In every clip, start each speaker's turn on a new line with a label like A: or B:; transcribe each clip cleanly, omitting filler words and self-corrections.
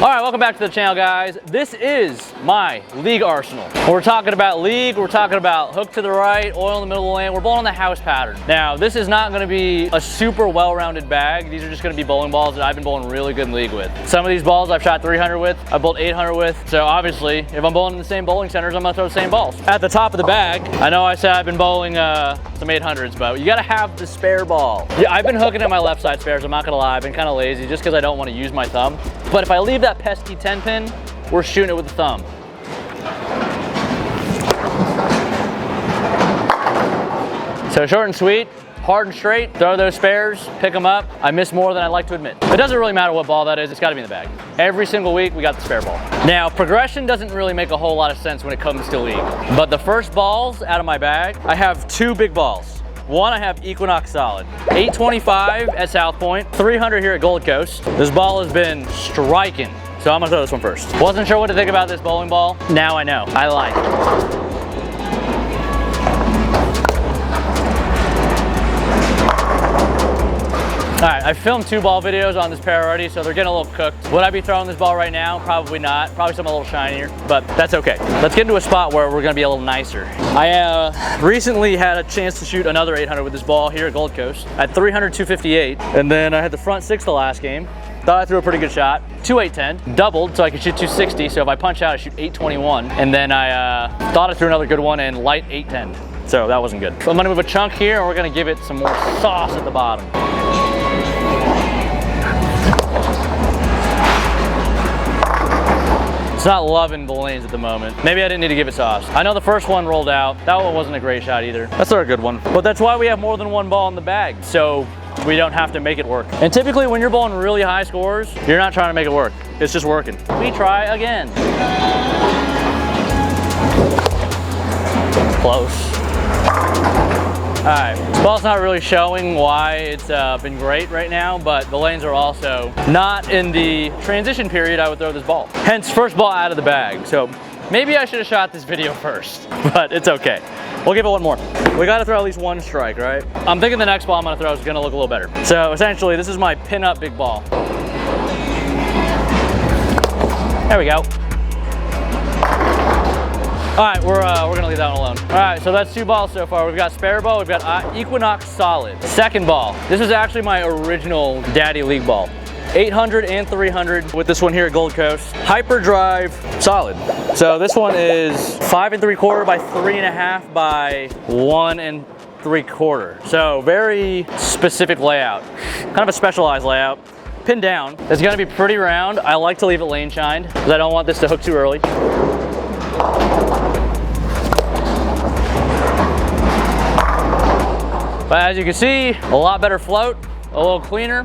A: All right, welcome back to the channel, guys. This is my league arsenal. We're talking about league, we're talking about hook to the right, oil in the middle of the lane. We're bowling on the house pattern. Now, this is not gonna be a super well-rounded bag. These are just gonna be bowling balls that I've been bowling really good in league with. Some of these balls I've shot 300 with, I've bowled 800 with. So obviously, if I'm bowling in the same bowling centers, I'm gonna throw the same balls. At the top of the bag, I know I said I've been bowling some 800s, but you gotta have the spare ball. Yeah, I've been hooking at my left side spares, I'm not gonna lie. I've been kind of lazy just because I don't want to use my thumb. But if I leave that pesky 10 pin, we're shooting it with the thumb. So short and sweet, hard and straight, throw those spares, pick them up. I miss more than I'd like to admit. It doesn't really matter what ball that is, it's gotta be in the bag. Every single week, we got the spare ball. Now, progression doesn't really make a whole lot of sense when it comes to league. But the first balls out of my bag, I have two big balls. One, I have Equinox Solid. 825 at South Point, 300 here at Gold Coast. This ball has been striking, so I'm gonna throw this one first. Wasn't sure what to think about this bowling ball. Now I know, I like it. All right, I filmed 2 ball videos on this pair already, so they're getting a little cooked. Would I be throwing this ball right now? Probably not. Probably something a little shinier, but that's okay. Let's get into a spot where we're gonna be a little nicer. I recently had a chance to shoot another 800 with this ball here at Gold Coast at 300, 258, and then I had the front 6 the last game. Thought I threw a pretty good shot. 2-8-10, doubled so I could shoot 260, so if I punch out, I shoot 821, and then I thought I threw another good one and light 810. So that wasn't good. So I'm gonna move a chunk here, and we're gonna give it some more sauce at the bottom. It's not loving the lanes at the moment. Maybe I didn't need to give it sauce. I know the first one rolled out. That one wasn't a great shot either. That's not a good one. But that's why we have more than one ball in the bag, so we don't have to make it work. And typically when you're bowling really high scores, you're not trying to make it work. It's just working. We try again. Close. All right, this ball's not really showing why it's been great right now, but the lanes are also not in the transition period I would throw this ball. Hence, first ball out of the bag. So maybe I should have shot this video first, but it's okay. We'll give it one more. We gotta throw at least one strike, right? I'm thinking the next ball I'm gonna throw is gonna look a little better. So essentially, this is my pin-up big ball. There we go. All right, we're gonna leave that one alone. All right, so that's 2 balls so far. We've got spare ball, we've got Equinox Solid. Second ball, this is actually my original daddy league ball. 800 and 300 with this one here at Gold Coast. Hyperdrive Solid. So this one is 5 3/4 by 3.5 by 1 3/4. So very specific layout, kind of a specialized layout. Pin down, it's gonna be pretty round. I like to leave it lane shined because I don't want this to hook too early. But as you can see, a lot better float, a little cleaner.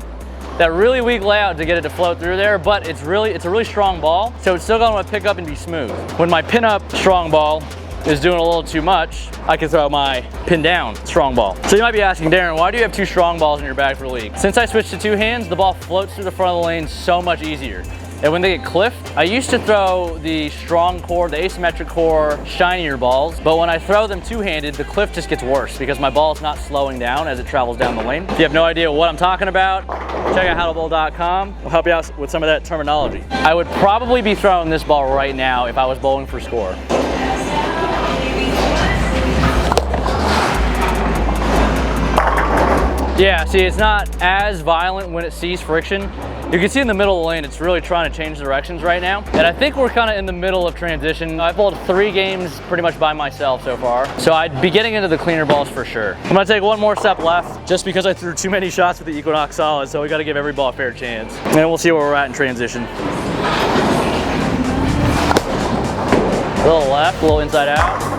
A: That really weak layout to get it to float through there, but it's a really strong ball, so it's still gonna pick up and be smooth. When my pin up strong ball is doing a little too much, I can throw my pin down strong ball. So you might be asking, Darren, why do you have 2 strong balls in your bag for league? Since I switched to 2 hands, the ball floats through the front of the lane so much easier. And when they get cliffed, I used to throw the strong core, the asymmetric core, shinier balls, but when I throw them 2-handed, the cliff just gets worse because my ball's not slowing down as it travels down the lane. If you have no idea what I'm talking about, check out howtobowl.com. We'll help you out with some of that terminology. I would probably be throwing this ball right now if I was bowling for score. Yeah, see, it's not as violent when it sees friction. You can see in the middle of the lane, it's really trying to change directions right now. And I think we're kind of in the middle of transition. I've bowled 3 games pretty much by myself so far. So I'd be getting into the cleaner balls for sure. I'm gonna take one more step left just because I threw too many shots with the Equinox Solid. So we gotta give every ball a fair chance. And we'll see where we're at in transition. A little left, a little inside out.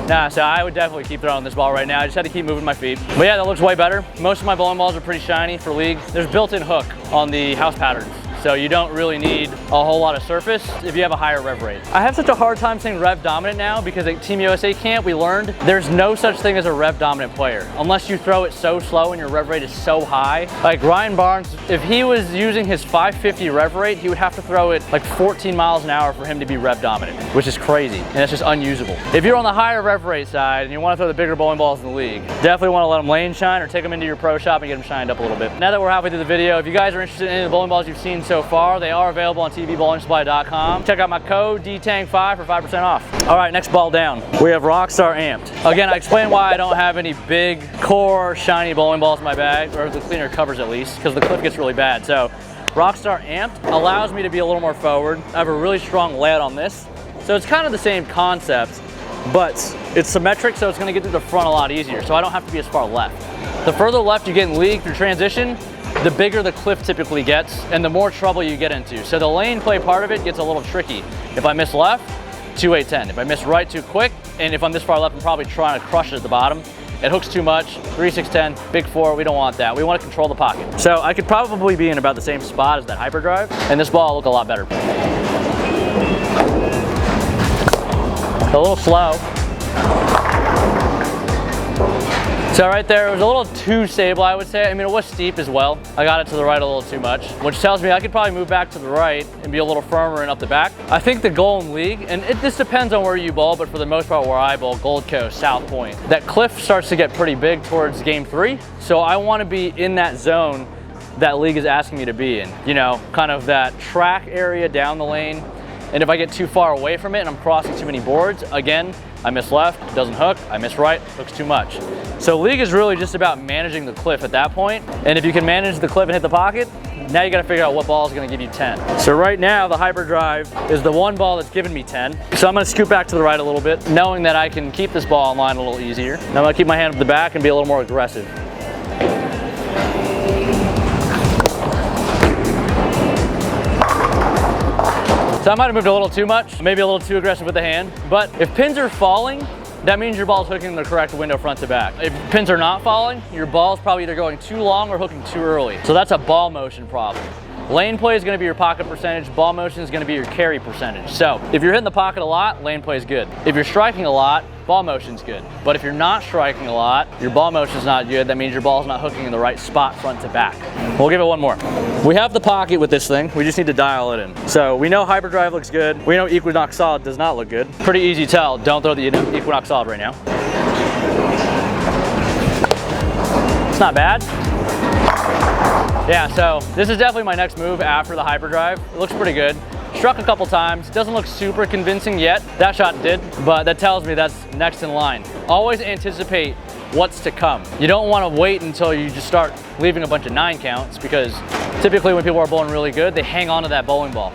A: Nah, so I would definitely keep throwing this ball right now. I just had to keep moving my feet. But yeah, that looks way better. Most of my bowling balls are pretty shiny for league. There's built-in hook on the house patterns, so you don't really need a whole lot of surface if you have a higher rev rate. I have such a hard time saying rev dominant now because at Team USA camp we learned there's no such thing as a rev dominant player unless you throw it so slow and your rev rate is so high. Like Ryan Barnes, if he was using his 550 rev rate, he would have to throw it like 14 miles an hour for him to be rev dominant, which is crazy and it's just unusable. If you're on the higher rev rate side and you want to throw the bigger bowling balls in the league, definitely want to let them lane shine or take them into your pro shop and get them shined up a little bit. Now that we're halfway through the video, if you guys are interested in any of the bowling balls you've seen so so far. They are available on tvbowlingsupply.com. Check out my code DTANG5 for 5% off. All right, next ball down. We have Rockstar Amped. Again, I explained why I don't have any big core shiny bowling balls in my bag, or the cleaner covers at least, because the clip gets really bad. So Rockstar Amped allows me to be a little more forward. I have a really strong layout on this. So it's kind of the same concept, but it's symmetric, so it's gonna get to the front a lot easier, so I don't have to be as far left. The further left you get in league through transition, the bigger the cliff typically gets and the more trouble you get into. So the lane play part of it gets a little tricky. If I miss left, 2-8-10. If I miss right too quick, and if I'm this far left, I'm probably trying to crush it at the bottom. It hooks too much, 3-6-10, big four, we don't want that. We want to control the pocket. So I could probably be in about the same spot as that hyperdrive, and this ball will look a lot better. A little slow. So right there, it was a little too stable, I would say. I mean, it was steep as well. I got it to the right a little too much, which tells me I could probably move back to the right and be a little firmer and up the back. I think the goal in league, and this depends on where you bowl, but for the most part where I bowl, Gold Coast, South Point, that cliff starts to get pretty big towards game 3. So I want to be in that zone that league is asking me to be in. You know, kind of that track area down the lane. And if I get too far away from it and I'm crossing too many boards, again, I miss left, doesn't hook, I miss right, hooks too much. So league is really just about managing the cliff at that point. And if you can manage the cliff and hit the pocket, now you gotta figure out what ball is gonna give you 10. So right now, the hyperdrive is the one ball that's giving me 10. So I'm gonna scoot back to the right a little bit, knowing that I can keep this ball in line a little easier. Now I'm gonna keep my hand up the back and be a little more aggressive. So I might have moved a little too much, maybe a little too aggressive with the hand, but if pins are falling, that means your ball's hooking in the correct window front to back. If pins are not falling, your ball's probably either going too long or hooking too early. So that's a ball motion problem. Lane play is gonna be your pocket percentage, ball motion is gonna be your carry percentage. So if you're hitting the pocket a lot, lane play is good. If you're striking a lot, ball motion's good. But if you're not striking a lot, your ball motion's not good, that means your ball's not hooking in the right spot front to back. We'll give it one more. We have the pocket with this thing, we just need to dial it in. So we know hyperdrive looks good, we know Equinox Solid does not look good. Pretty easy tell, don't throw the Equinox Solid right now. It's not bad. Yeah, so this is definitely my next move after the hyperdrive. It looks pretty good. Struck a couple times, doesn't look super convincing yet. That shot did, but that tells me that's next in line. Always anticipate what's to come. You don't want to wait until you just start leaving a bunch of 9 counts, because typically when people are bowling really good, they hang on to that bowling ball.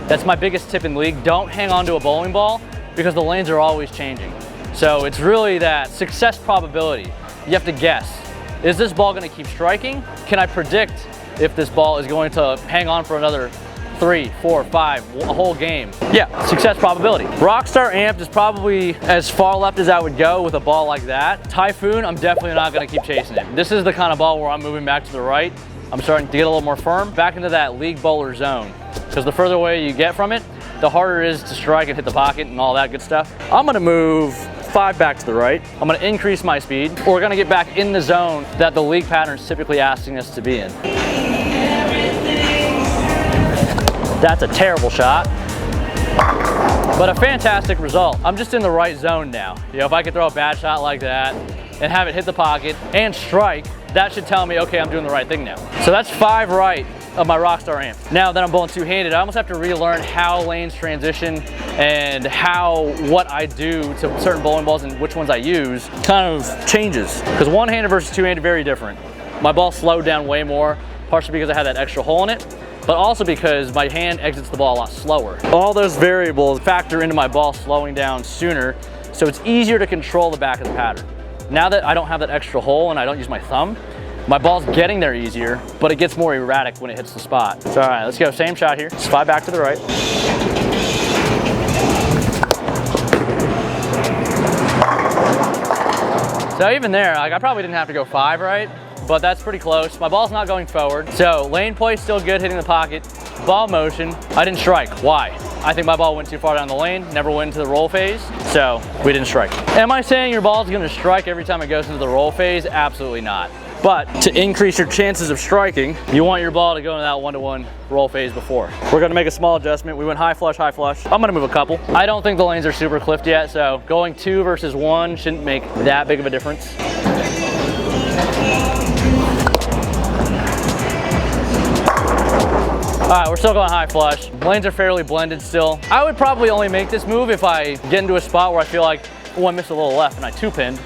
A: That's my biggest tip in league. Don't hang on to a bowling ball because the lanes are always changing. So it's really that success probability. You have to guess. Is this ball going to keep striking? Can I predict if this ball is going to hang on for another 3, 4, 5, a whole game? Yeah, success probability. Rockstar Amped is probably as far left as I would go with a ball like that. Typhoon, I'm definitely not gonna keep chasing it. This is the kind of ball where I'm moving back to the right. I'm starting to get a little more firm, back into that league bowler zone. Because the further away you get from it, the harder it is to strike and hit the pocket and all that good stuff. I'm gonna move 5 back to the right. I'm gonna increase my speed. We're gonna get back in the zone that the league pattern is typically asking us to be in. That's a terrible shot, but a fantastic result. I'm just in the right zone now. You know, if I could throw a bad shot like that and have it hit the pocket and strike, that should tell me, okay, I'm doing the right thing now. So that's 5 right of my Rockstar Amp. Now that I'm bowling two-handed, I almost have to relearn how lanes transition and what I do to certain bowling balls and which ones I use kind of changes. Because one-handed versus two-handed, very different. My ball slowed down way more, partially because I had that extra hole in it, but also because my hand exits the ball a lot slower. All those variables factor into my ball slowing down sooner, so it's easier to control the back of the pattern. Now that I don't have that extra hole and I don't use my thumb, my ball's getting there easier, but it gets more erratic when it hits the spot. So all right, let's go, same shot here. It's 5 back to the right. So even there, like, I probably didn't have to go 5 right, but that's pretty close. My ball's not going forward. So lane play still good, hitting the pocket. Ball motion, I didn't strike. Why? I think my ball went too far down the lane, never went into the roll phase, so we didn't strike. Am I saying your ball's gonna strike every time it goes into the roll phase? Absolutely not. But to increase your chances of striking, you want your ball to go into that 1-to-1 roll phase before. We're gonna make a small adjustment. We went high flush, high flush. I'm gonna move a couple. I don't think the lanes are super clipped yet, so going 2 versus 1 shouldn't make that big of a difference. right, we're still going high flush. Lanes are fairly blended still. I would probably only make this move if I get into a spot where I feel like, oh, I missed a little left and I two-pinned.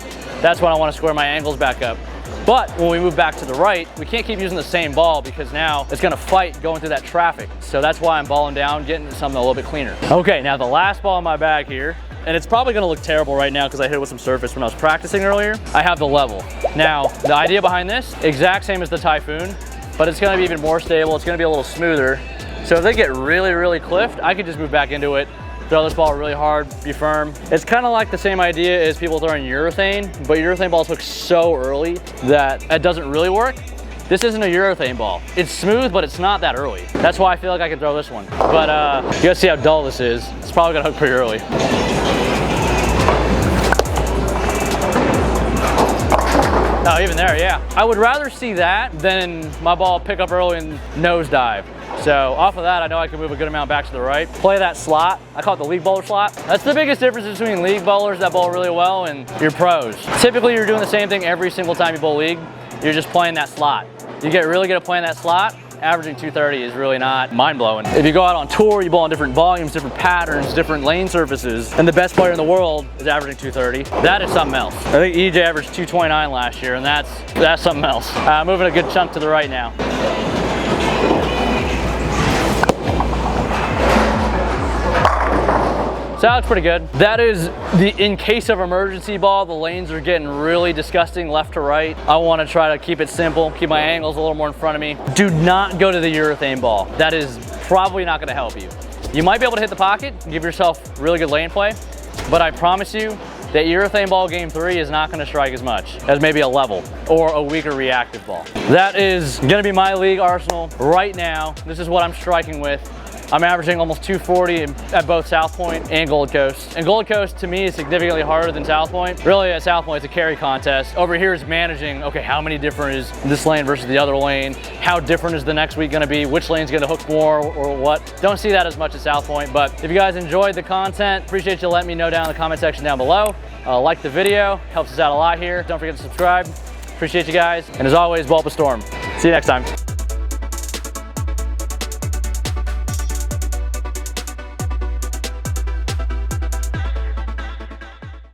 A: That's when I want to square my angles back up. But when we move back to the right, we can't keep using the same ball because now it's gonna fight going through that traffic. So that's why I'm balling down, getting to something a little bit cleaner. Okay, now the last ball in my bag here, and it's probably gonna look terrible right now because I hit it with some surface when I was practicing earlier. I have the level. Now, the idea behind this, exact same as the Typhoon, but it's gonna be even more stable. It's gonna be a little smoother. So if they get really, really cliffed, I could just move back into it, throw this ball really hard, be firm. It's kind of like the same idea as people throwing urethane, but urethane balls hook so early that it doesn't really work. This isn't a urethane ball. It's smooth, but it's not that early. That's why I feel like I can throw this one. But you guys see how dull this is. It's probably gonna hook pretty early. Oh, even there, yeah. I would rather see that than my ball pick up early and nosedive. So off of that, I know I can move a good amount back to the right. Play that slot. I call it the league bowler slot. That's the biggest difference between league bowlers that bowl really well and your pros. Typically, you're doing the same thing every single time you bowl league. You're just playing that slot. You get really good at playing that slot, averaging 230 is really not mind-blowing. If you go out on tour, you bowl on different volumes, different patterns, different lane surfaces, and the best player in the world is averaging 230. That is something else. I think EJ averaged 229 last year, and that's something else. Moving a good chunk to the right now. So that looks pretty good. That is the in case of emergency ball. The lanes are getting really disgusting left to right. I want to try to keep it simple, keep my angles a little more in front of me. Do not go to the urethane ball. That is probably not going to help you. You might be able to hit the pocket, give yourself really good lane play, but I promise you that urethane ball game 3 is not going to strike as much as maybe a level or a weaker reactive ball. That is going to be my league arsenal right now. This is what I'm striking with. I'm averaging almost 240 at both South Point and Gold Coast. And Gold Coast to me is significantly harder than South Point. Really at South Point it's a carry contest. Over here is managing, okay, how many different is this lane versus the other lane? How different is the next week gonna be? Which lane's gonna hook more or what? Don't see that as much at South Point, but if you guys enjoyed the content, appreciate you letting me know down in the comment section down below. Like the video, helps us out a lot here. Don't forget to subscribe. Appreciate you guys. And as always, bowl up a storm. See you next time.